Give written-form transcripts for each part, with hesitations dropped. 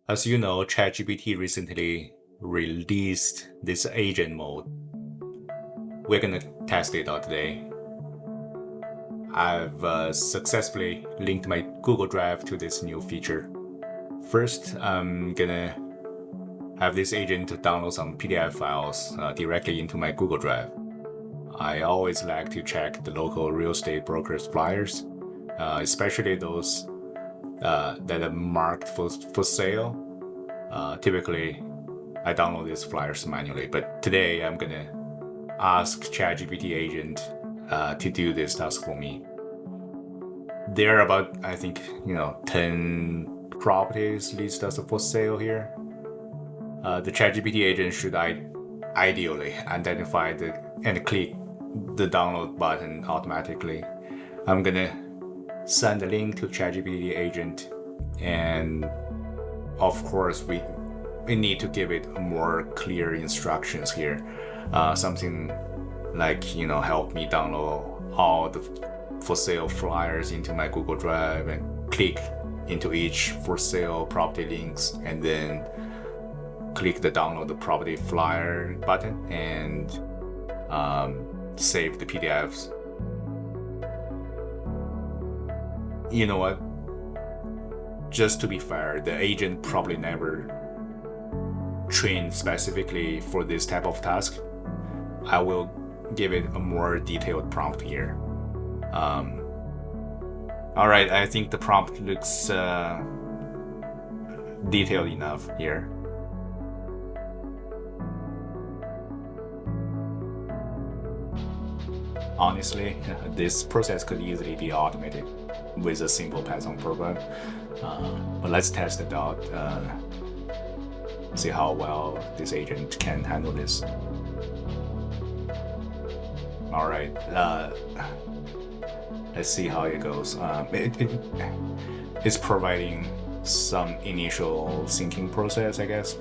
As you know, ChatGPT recently released this agent mode. We're gonna test it out today. I've successfully linked my Google Drive to this new feature. First, I'm gonna have this agent to download some PDF files directly into my Google Drive. I always like to check the local real estate brokers' flyers, especially those that are marked for sale. Typically, I download these flyers manually, but today I'm gonna ask ChatGPT agent to do this task for me. There are about, I think, 10 properties listed as for sale here. The ChatGPT agent should ideally identify and click the download button automatically. I'm gonna send a link to ChatGPT agent, and of course we need to give it more clear instructions here. Something like help me download all the for sale flyers into my Google Drive and click into each for sale property links, and then click the download the property flyer button and save the PDFs. You know what? Just to be fair, the agent probably never trained specifically for this type of task. I will give it a more detailed prompt here. Alright, I think the prompt looks detailed enough here. Honestly, this process could easily be automated with a simple Python program. But let's test it out, see how well this agent can handle this. Alright, let's see how it goes. It's providing some initial thinking process, I guess,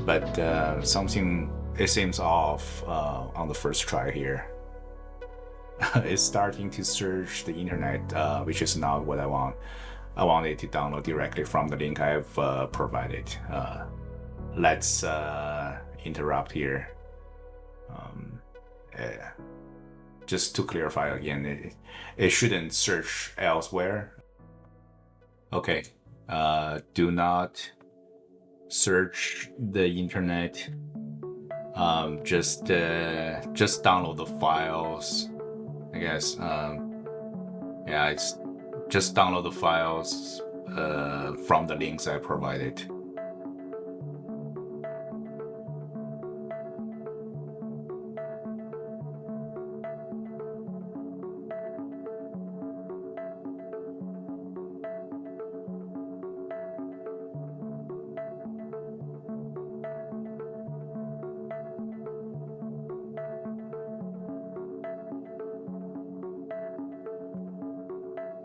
but it seems off on the first try here. It's starting to search the internet, which is not what I want. I want it to download directly from the link I've provided. Let's interrupt here. Just to clarify again, it shouldn't search elsewhere. Okay, do not search the internet. Just download the files, I guess. Yeah, it's just download the files from the links I provided.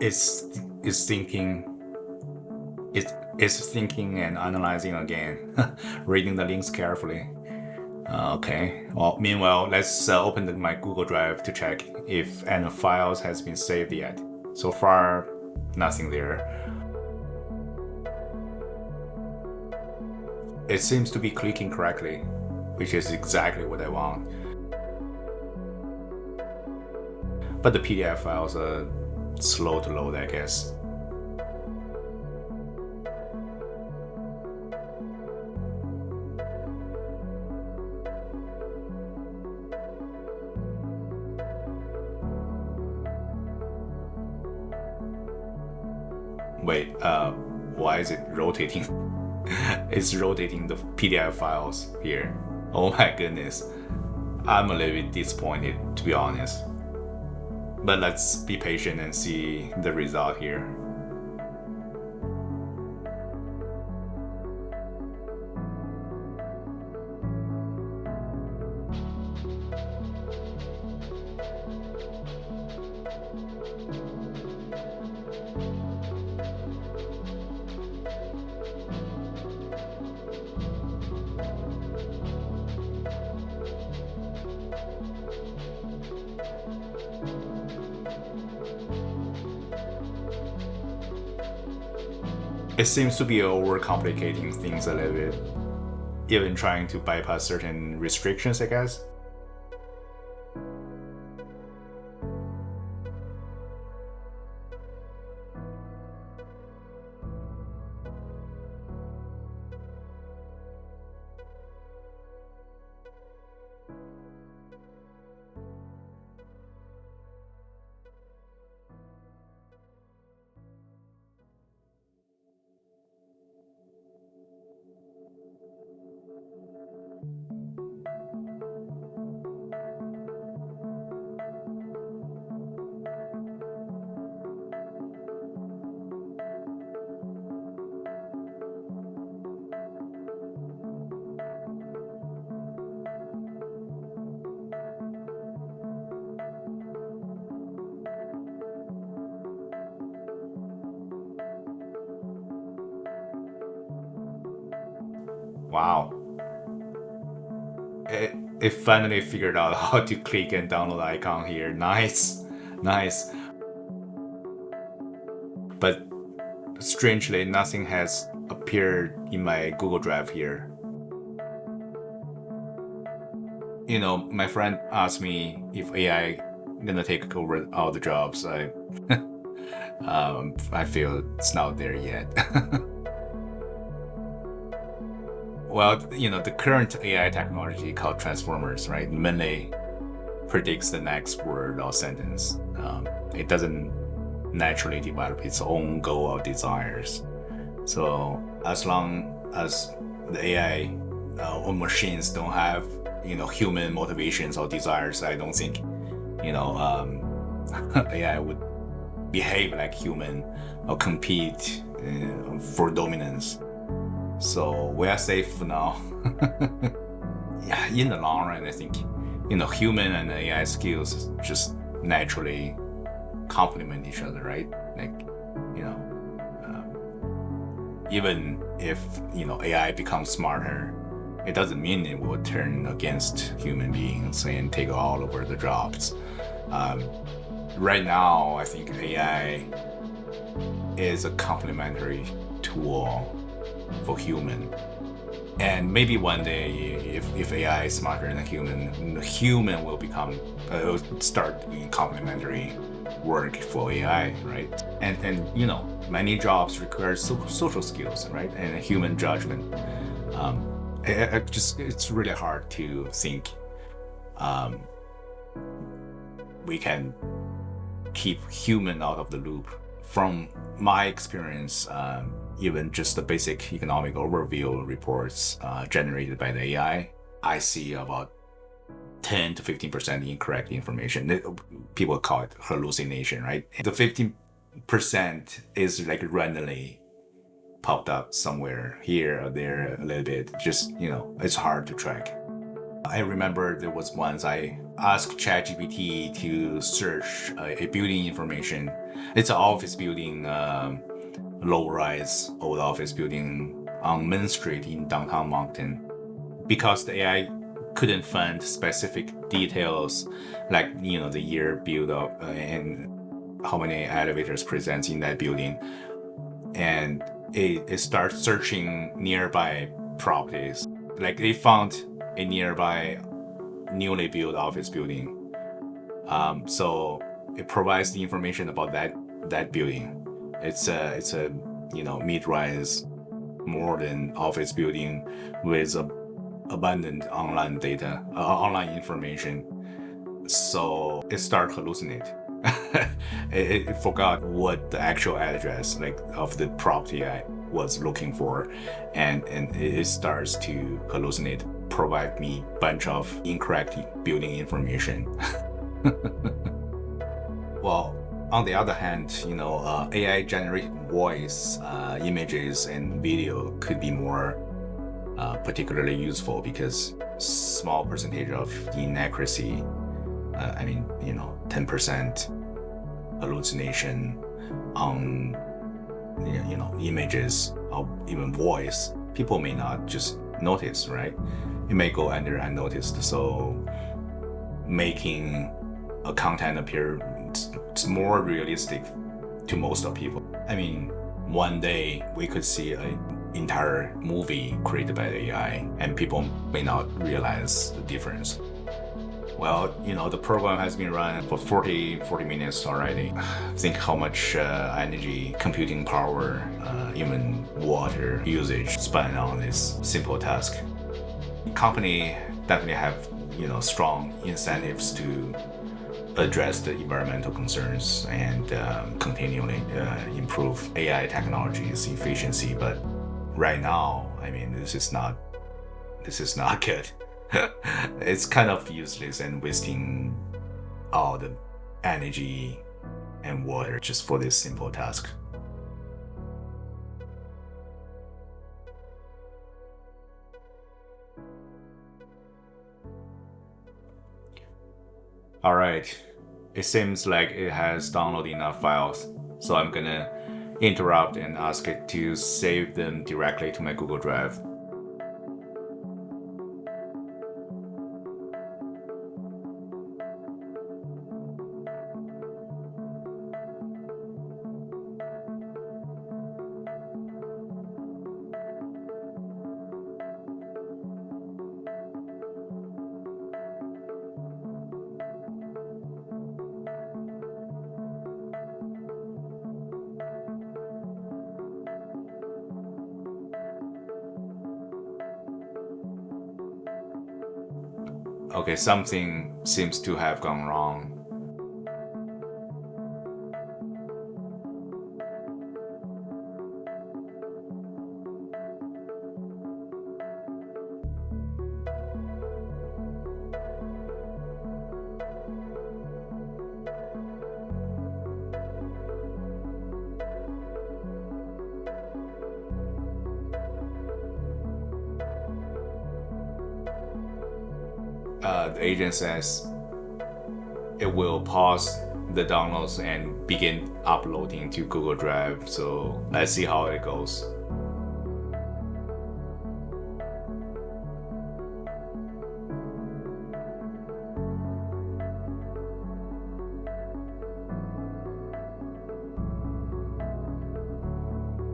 It's thinking and analyzing again, reading the links carefully. Okay, well, meanwhile, let's open my Google Drive to check if any files has been saved yet. So far, nothing there. It seems to be clicking correctly, which is exactly what I want. But the PDF files are slow to load, I guess. Wait, why is it rotating? It's rotating the PDF files here. Oh my goodness. I'm a little bit disappointed, to be honest. But let's be patient and see the result here. It seems to be overcomplicating things a little bit, even trying to bypass certain restrictions, I guess. Wow. It finally figured out how to click and download the icon here. Nice. Nice. But strangely, nothing has appeared in my Google Drive here. You know, my friend asked me if AI gonna take over all the jobs. I feel it's not there yet. Well, you know, the current AI technology called transformers, right, mainly predicts the next word or sentence. It doesn't naturally develop its own goal or desires. So as long as the AI or machines don't have, you know, human motivations or desires, I don't think, you know, AI would behave like human or compete for dominance. So we are safe for now. Yeah, in the long run, I think, you know, human and AI skills just naturally complement each other, right? Like, you know, even if, you know, AI becomes smarter, it doesn't mean it will turn against human beings and take all over the jobs. Right now, I think AI is a complementary tool for human. And maybe one day, if AI is smarter than human will start doing complementary work for AI, right? And you know, many jobs require social skills, right? And human judgment. It's really hard to think we can keep human out of the loop. From my experience, even just the basic economic overview reports generated by the AI, I see about 10 to 15% incorrect information. People call it hallucination, right? The 15% is like randomly popped up somewhere here or there a little bit. Just, you know, it's hard to track. I remember there was once I asked ChatGPT to search a building information. It's an office building, low-rise old office building on Main Street in downtown Moncton. Because the AI couldn't find specific details like, you know, the year built up and how many elevators presents in that building, and it starts searching nearby properties. Like they found a nearby newly built office building. So it provides the information about that building. It's a you know, mid-rise modern office building with abundant online data, online information. So it started hallucinate. it forgot what the actual address of the property I was looking for, and it starts to hallucinate, provide me bunch of incorrect building information. Well, on the other hand, you know, AI generated voice, images, and video could be more particularly useful because small percentage of inaccuracy. I mean, you know, 10% hallucination on, you know, images or even voice. People may not just notice, right? It may go under unnoticed. So making a content appear it's more realistic to most of people. I mean, one day we could see an entire movie created by the AI, and people may not realize the difference. Well, the program has been run for 40 minutes already. Think how much energy, computing power, even water usage spent on this simple task. Company definitely have, strong incentives to address the environmental concerns and continually improve AI technology's efficiency. But right now, this is not good. It's kind of useless and wasting all the energy and water just for this simple task. Alright, it seems like it has downloaded enough files, so I'm gonna interrupt and ask it to save them directly to my Google Drive. Okay, something seems to have gone wrong. The agent says it will pause the downloads and begin uploading to Google Drive. So let's see how it goes.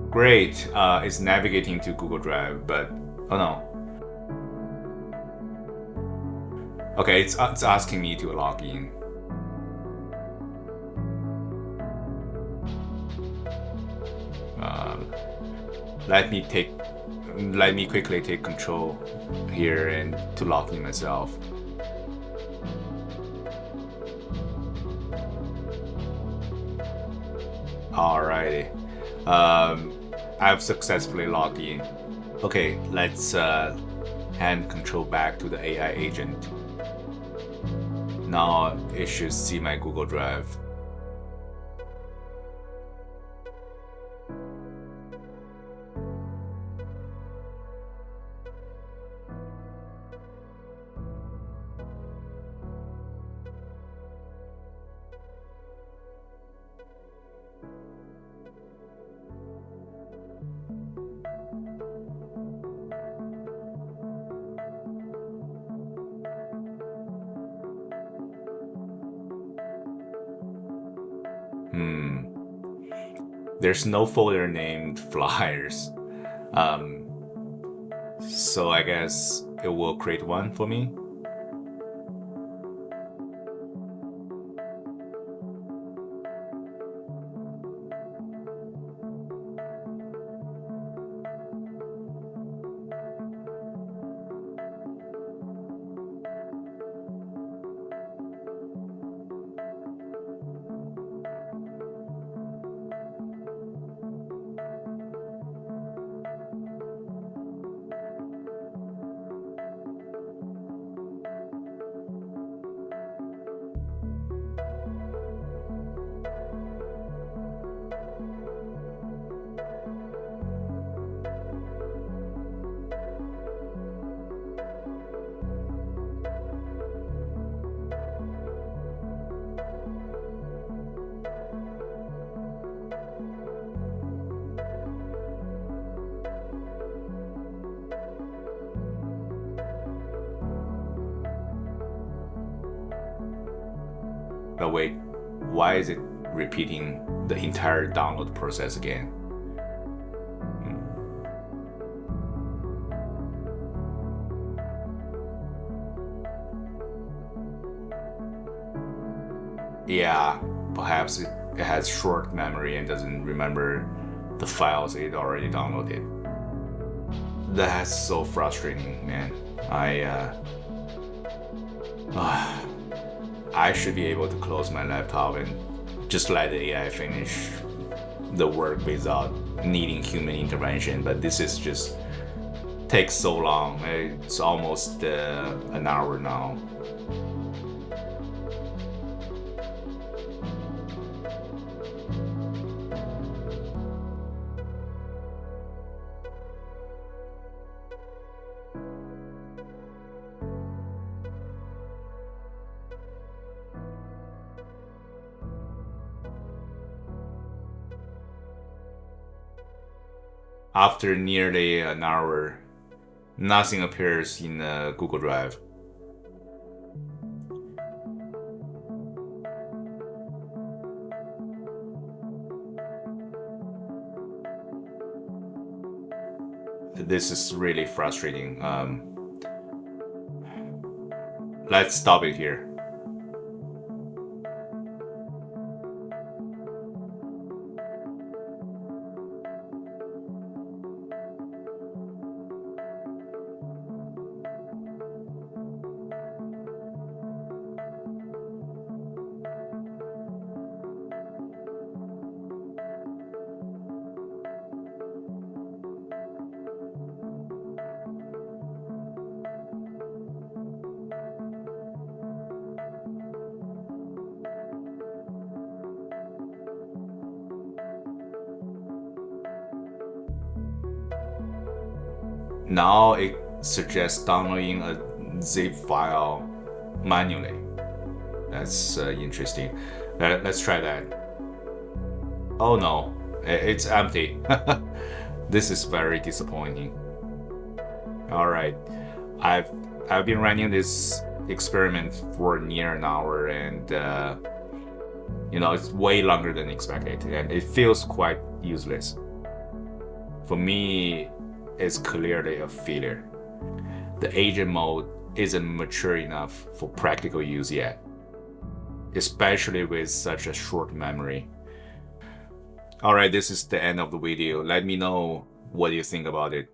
Great, it's navigating to Google Drive, but oh no. Okay, it's asking me to log in. Let me quickly take control here and to log in myself. Alrighty, I've successfully logged in. Okay, let's hand control back to the AI agent. Now it should see my Google Drive. There's no folder named flyers. So I guess it will create one for me. But wait, why is it repeating the entire download process again? Yeah, perhaps it has short memory and doesn't remember the files it already downloaded. That's so frustrating, man. I should be able to close my laptop and just let the AI finish the work without needing human intervention, but this is just takes so long. It's almost an hour now. After nearly an hour, nothing appears in Google Drive. This is really frustrating. Let's stop it here. Now it suggests downloading a zip file manually. That's interesting. Let's try that. Oh no, it's empty. This is very disappointing. All right, I've been running this experiment for near an hour, and it's way longer than expected, and it feels quite useless. For me, it's clearly a failure. The agent mode isn't mature enough for practical use yet, especially with such a short memory. Alright, this is the end of the video. Let me know what you think about it.